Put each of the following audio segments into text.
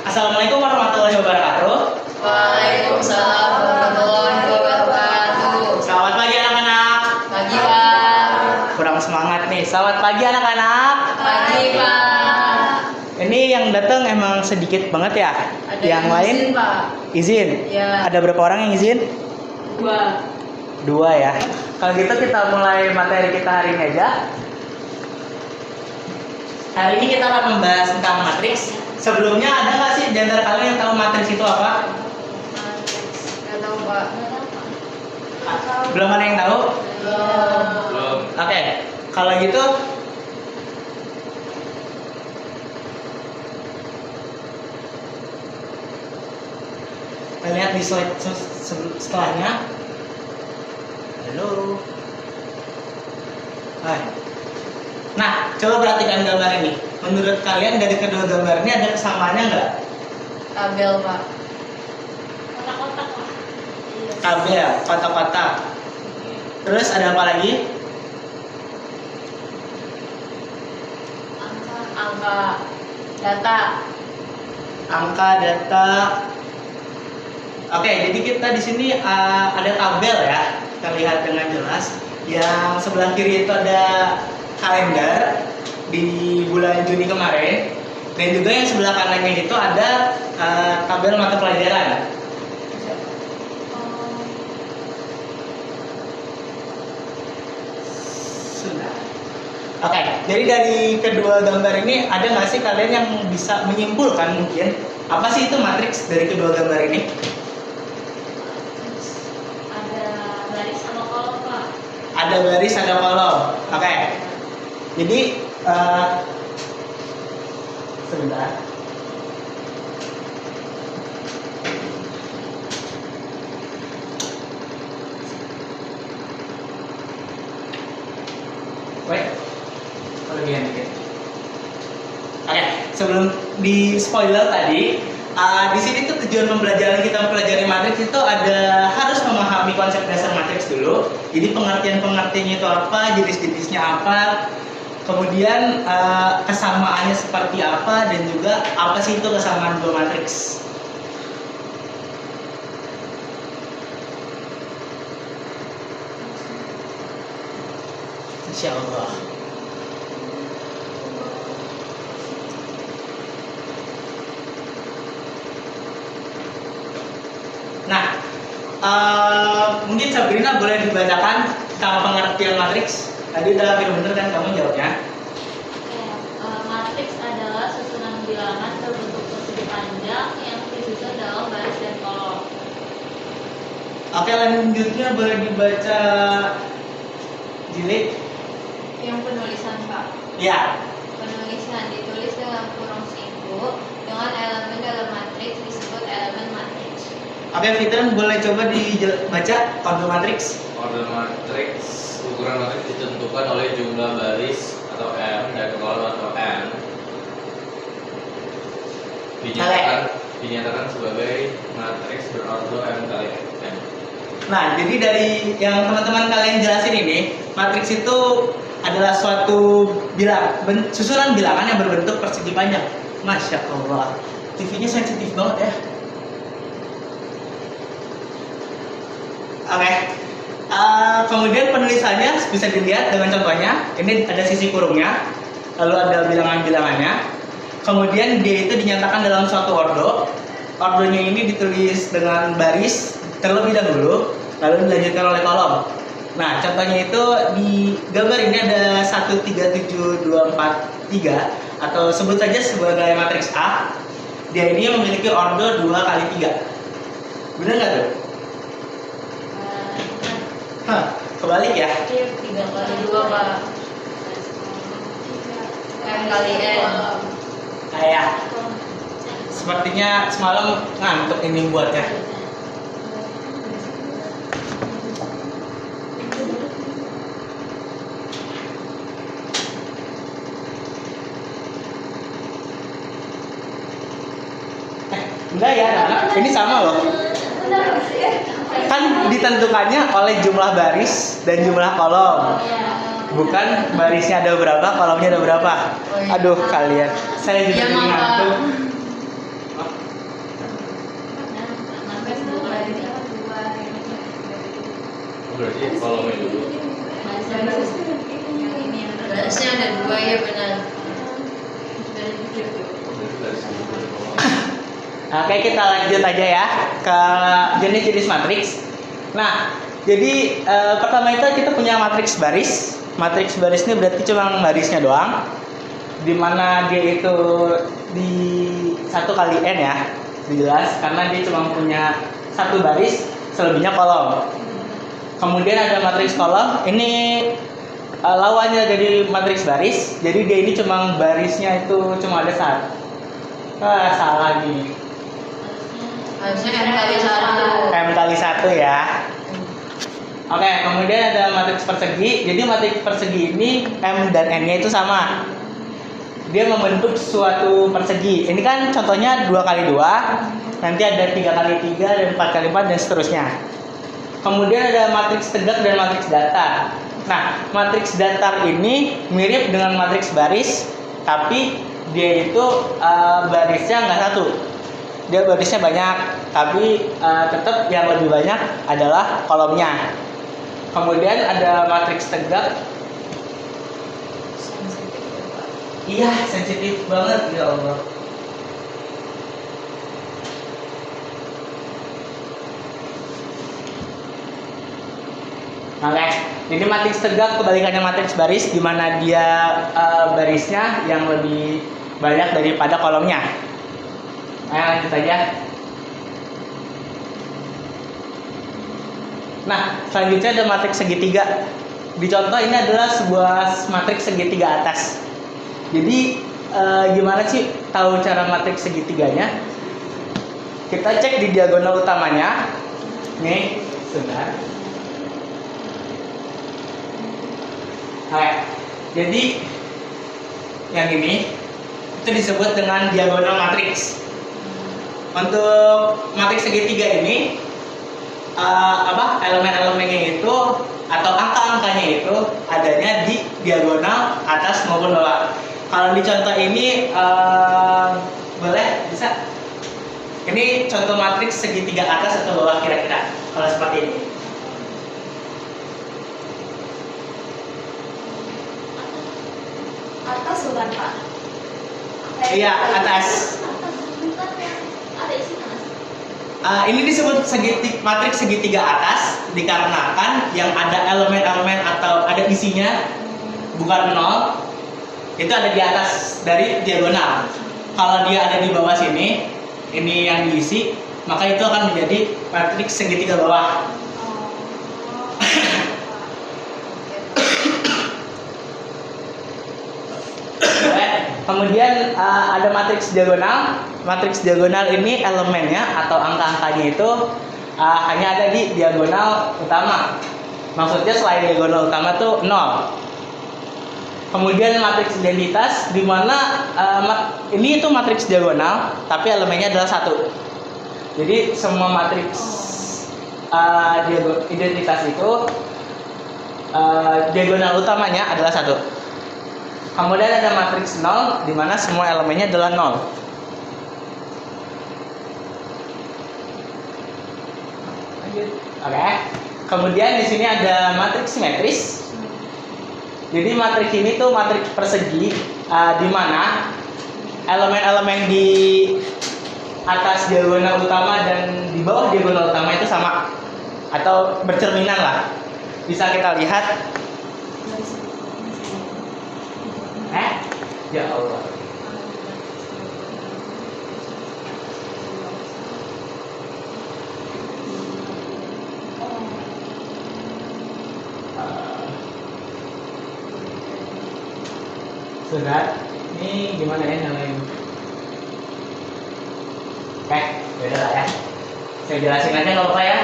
Assalamualaikum warahmatullahi wabarakatuh. Waalaikumsalam warahmatullahi wabarakatuh. Selamat pagi anak-anak. Pagi Pak. Kurang semangat nih. Selamat pagi anak-anak. Pagi Pak. Ini yang datang emang sedikit banget ya. Ada yang lain izin, Pak. izin. Ya. Ada berapa orang yang izin? 2. 2 ya. Kalau gitu kita mulai materi kita hari ini aja. Hari ini kita akan membahas tentang matriks. Sebelumnya ada nggak sih di antara kalian yang tahu matriks itu apa? Nggak tahu Pak. Belum ada yang tahu? Belum. Oke. Kalau gitu kita lihat di slide setelahnya. Halo. Hai. Nah, coba perhatikan gambar ini. Menurut kalian dari kedua gambar ini ada kesamaannya nggak? Tabel Pak. Kotak-kotak lah. Tabel, kotak-kotak. Terus ada apa lagi? Angka. Data. Angka, data. Oke, jadi kita di sini ada tabel ya, kita lihat dengan jelas. Yang sebelah kiri itu ada kalender di bulan Juni kemarin, dan juga yang sebelah kanannya itu ada tabel mata pelajaran. Sudah. Oke, jadi dari kedua gambar ini ada nggak sih kalian yang bisa menyimpulkan mungkin apa sih itu matriks dari kedua gambar ini? Ada baris sama kolom Pak. Ada baris, ada kolom. Oke. Jadi sebentar. Wait. Kelebihan dikit. Oke, sebelum di spoiler tadi, di sini tuh tujuan pembelajaran kita mempelajari matriks itu ada harus memahami konsep dasar matriks dulu. Jadi pengertiannya itu apa, jenis-jenisnya apa, kemudian kesamaannya seperti apa, dan juga apa sih itu kesamaan dua matriks. Insya Allah. Nah, mungkin Sabrina boleh dibacakan tentang pengertian matriks. Tadi udah bener kan kamu jawabnya? Matriks adalah susunan bilangan berbentuk persegi panjang yang disusun dalam baris dan kolom. Oke, lanjutnya boleh dibaca jilid. Yang penulisan Pak. Ya. Penulisan ditulis dengan kurung siku dengan elemen dalam matriks disebut elemen matriks. Oke, Fitran boleh coba dibaca kode matriks. Kode matriks, ukuran matriks ditentukan oleh jumlah baris atau M dan kolom atau N. Dinyatakan sebagai matriks berordo M kali N. Nah, jadi dari yang teman-teman kalian jelasin ini, matriks itu adalah suatu susunan bilangan yang berbentuk persegi panjang. Masya Allah, TV-nya sensitif banget ya. Oke. Kemudian penulisannya bisa dilihat dengan contohnya. Ini ada sisi kurungnya, lalu ada bilangan-bilangannya. Kemudian dia itu dinyatakan dalam suatu ordo. Ordonya ini ditulis dengan baris terlebih dahulu, lalu dilanjutkan oleh kolom. Nah, contohnya itu di gambar ini ada 1, 3, 7, 2, 4, 3, atau sebut saja sebagai matriks A. Dia ini memiliki ordo 2 kali 3. Benar nggak tuh? Kebalik ya? 3 kali 2 Pak. M kali N. Kayak sepertinya semalam ngantuk ini buatnya. Enggak ya, anak. Ini sama loh. Kan ditentukannya oleh jumlah baris dan jumlah kolom. Bukan barisnya ada berapa, kolomnya ada berapa. Aduh kalian, saya juga Ya, jadi Mama. ngantuk. Oke, kita lanjut aja ya ke jenis-jenis matriks. Nah, jadi pertama itu kita punya matriks baris. Matriks baris ini berarti cuma barisnya doang, dimana dia itu di 1 kali n ya, jelas karena dia cuma punya satu baris, selebihnya kolom. Kemudian ada matriks kolom, ini lawannya dari matriks baris, jadi dia ini cuma barisnya itu cuma ada satu. Salah nih. Harusnya M kali 1. M kali 1 ya. Oke, kemudian ada matriks persegi. Jadi matriks persegi ini M dan N-nya itu sama. Dia membentuk suatu persegi. Ini kan contohnya 2 kali 2, nanti ada 3 kali 3 dan 4 kali 4 dan seterusnya. Kemudian ada matriks tegak dan matriks datar. Nah, matriks datar ini mirip dengan matriks baris, tapi dia itu barisnya nggak satu. Dia barisnya banyak, tapi tetap yang lebih banyak adalah kolomnya. Kemudian ada matriks tegak. Iya, sensitif banget ya Allah. Oke, jadi matriks tegak kebalikannya matriks baris, di mana dia barisnya yang lebih banyak daripada kolomnya. Ayo lanjut aja. Nah, selanjutnya ada matriks segitiga. Di contoh ini adalah sebuah matriks segitiga atas. Jadi gimana sih tahu cara matriks segitiganya? Kita cek di diagonal utamanya. Nih, sebentar. Oke, jadi yang ini itu disebut dengan diagonal matriks. Untuk matriks segitiga ini elemen-elemennya itu atau angka-angkanya itu adanya di diagonal atas maupun bawah. Kalau di contoh ini boleh bisa? Ini contoh matriks segitiga atas atau bawah kira-kira kalau seperti ini. Atas bukan Pak? Iya, atas. Bukan yang ada isinya mas. Ini disebut matriks segitiga atas dikarenakan yang ada elemen-elemen atau ada isinya bukan 0 itu ada di atas dari diagonal. Kalau dia ada di bawah sini, ini yang diisi, maka itu akan menjadi matriks segitiga bawah. Kemudian ada matriks diagonal. Matriks diagonal ini elemennya atau angka-angkanya itu hanya ada di diagonal utama. Maksudnya selain diagonal utama tuh 0. Kemudian matriks identitas di mana ini itu matriks diagonal tapi elemennya adalah 1. Jadi semua matriks identitas itu diagonal utamanya adalah 1. Kemudian ada matriks 0 di mana semua elemennya adalah 0. Oke. Kemudian di sini ada matriks simetris. Jadi matriks ini tuh matriks persegi di mana elemen-elemen di atas diagonal utama dan di bawah diagonal utama itu sama atau bercerminan lah. Bisa kita lihat. Ya Allah. Sudah. Ini gimana ya nyalain? Beda lah ya. Saya jelasin aja nggak apa-apa ya.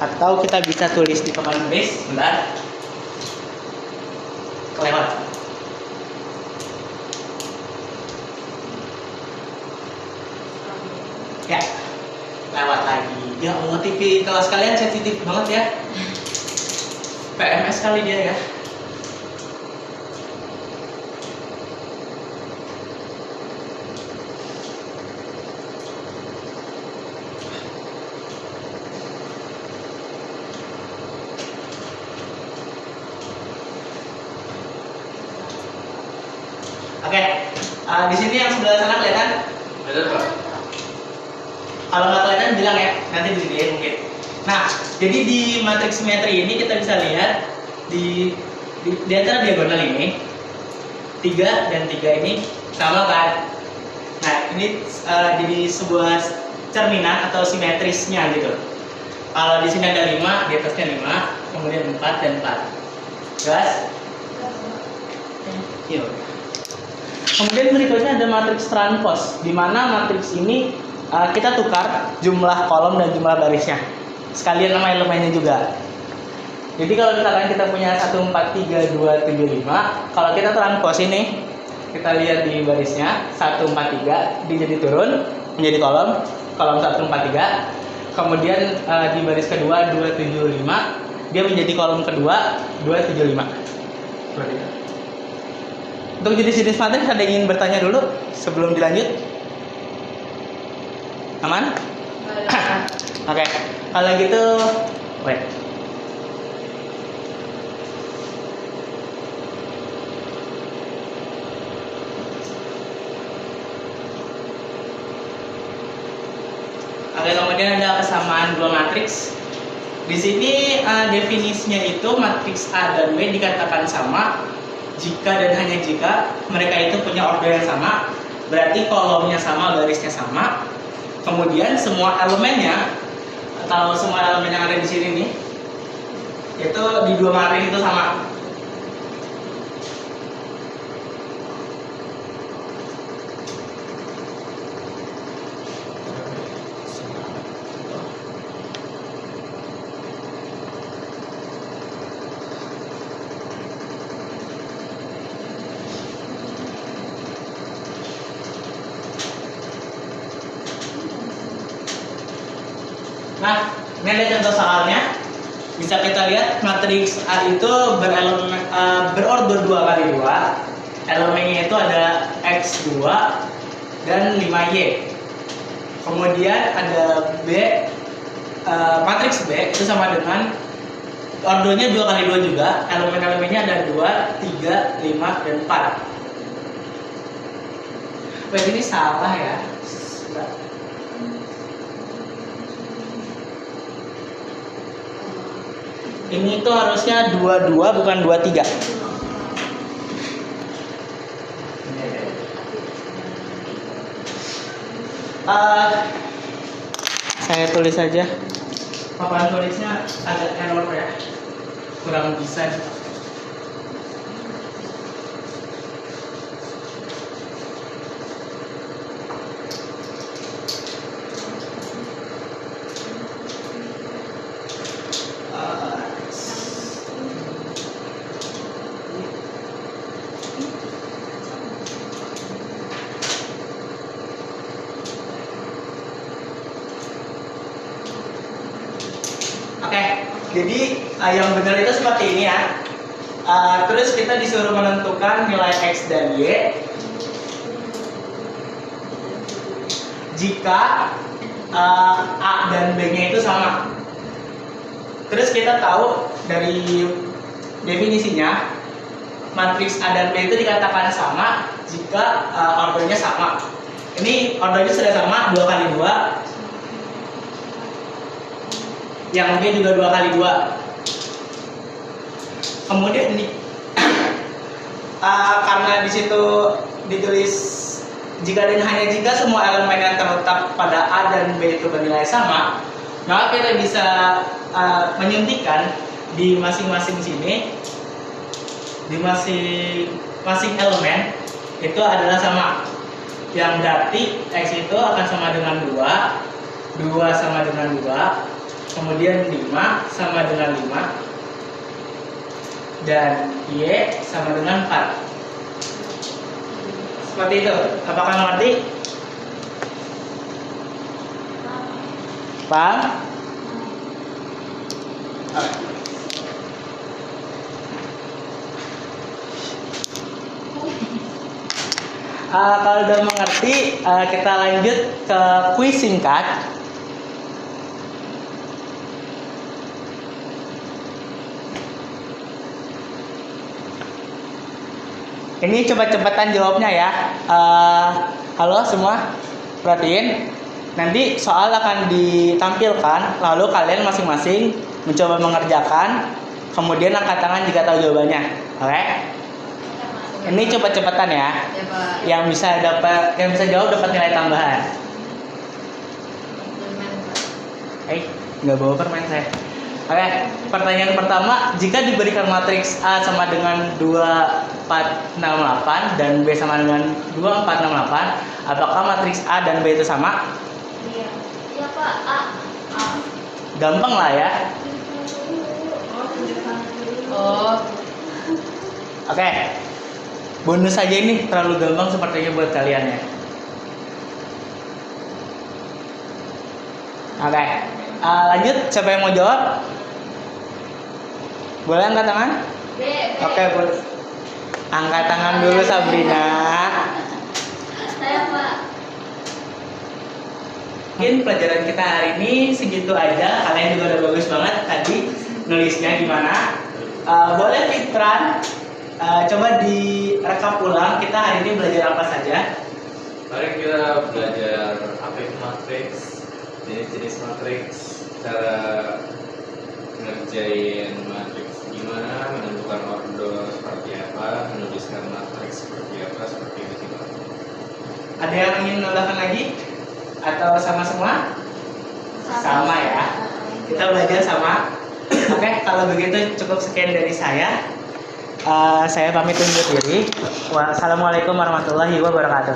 Atau kita bisa tulis di papan tulis. Bentar. Kelewat. Ya, lewat lagi. Ya Allah, TV kelas kalian sensitif banget ya. PMS kali dia ya. Oke, di sini yang sebelah sana kelihatan? Bener Pak? Kalau nggak kelihatan bilang ya, nanti digedein mungkin. Nah, jadi di matriks simetri ini kita bisa lihat di antara diagonal ini 3 dan 3 ini sama kan. Nah, ini jadi sebuah cerminan atau simetrisnya gitu. Kalau di sini ada 5, di atasnya 5, kemudian 4 dan 4. Jelas? Iya. Kemudian berikutnya ada matriks transpos, di mana matriks ini kita tukar jumlah kolom dan jumlah barisnya, sekalian nama elemennya juga. Jadi kalau misalkan kita punya 1, 4, 3, 2, 7, 5, kalau kita transpos ini, kita lihat di barisnya 1, 4, 3, dia jadi turun menjadi kolom 1, 4, 3. Kemudian di baris kedua 2, 7, 5, dia menjadi kolom kedua 2, 7, 5. Seperti itu. Untuk jenis-jenis matriks ada yang ingin bertanya dulu sebelum dilanjut? Aman? Oke. Kalau gitu, wait. Oke, kemudian ada kesamaan dua matriks. Di sini definisinya itu matriks A dan B dikatakan sama jika dan hanya jika mereka itu punya order yang sama, berarti kolomnya sama, barisnya sama. Kemudian semua elemennya atau semua elemen yang ada di sini nih itu di dua matriks itu sama. Nah, ini ada contoh soalnya. Bisa kita lihat matriks A itu berorder 2 kali 2. Elemennya itu ada X2 dan 5Y. Kemudian ada B, matriks B itu sama dengan ordernya 2 kali 2 juga. Elemen-elemennya ada 2, 3, 5, dan 4. Wait, ini salah ya. Ini tuh harusnya 22 bukan 23. Saya tulis saja. Papan tulisnya agak error ya. Kurang bisa. Jadi yang benar itu seperti ini ya. Terus kita disuruh menentukan nilai X dan Y jika A dan B-nya itu sama. Terus kita tahu dari definisinya matriks A dan B itu dikatakan sama jika ordernya sama. Ini ordernya sudah sama 2 kali 2. Yang B juga 2 kali 2. Kemudian ini karena di situ ditulis jika dan hanya jika semua elemen yang terletak pada A dan B itu bernilai sama, maka kita bisa menyuntikkan di masing-masing sini, di masing-masing elemen itu adalah sama. Yang berarti X itu akan sama dengan 2, 2 sama dengan 2, kemudian 5 sama dengan 5, dan Y sama dengan 4. Seperti itu. Apakah mengerti? Paham? Kalau udah mengerti, kita lanjut ke kuis singkat. Ini coba cepetan jawabnya ya. Halo semua. perhatiin. Nanti soal akan ditampilkan, lalu kalian masing-masing mencoba mengerjakan, kemudian angkat tangan jika tahu jawabannya. Oke? Ini cepet-cepetan ya. Ya Pak. Yang bisa jawab dapat nilai tambahan. Permen, Pak. Nggak bawa permen saya. Oke, pertanyaan pertama, jika diberikan matriks A sama dengan 2468 dan B sama dengan 2468, apakah matriks A dan B itu sama? Iya. Iya Pak. A. Gampang lah ya. Oh, Oke, bonus aja ini terlalu gampang sepertinya buat kalian ya. Oke, lanjut. Siapa yang mau jawab? Boleh angkat tangan? B. Oke, boleh. Angkat tangan dulu Sabrina. Saya Pak. Mungkin pelajaran kita hari ini segitu aja. Kalian juga udah bagus banget tadi nulisnya gimana. Boleh Fitran, coba direkap ulang kita hari ini belajar apa saja. Mari kita belajar apa itu matriks, jenis-jenis matriks, cara ngerjain matriks gimana, menentukan order seperti apa, menuliskan matriks seperti apa, seperti itu sih Pak. Ada yang ingin menambahkan lagi? Atau sama semua? Sama ya. Kita belajar sama. Oke, kalau begitu cukup sekian dari saya. Saya pamit undur diri. Wassalamualaikum warahmatullahi wabarakatuh.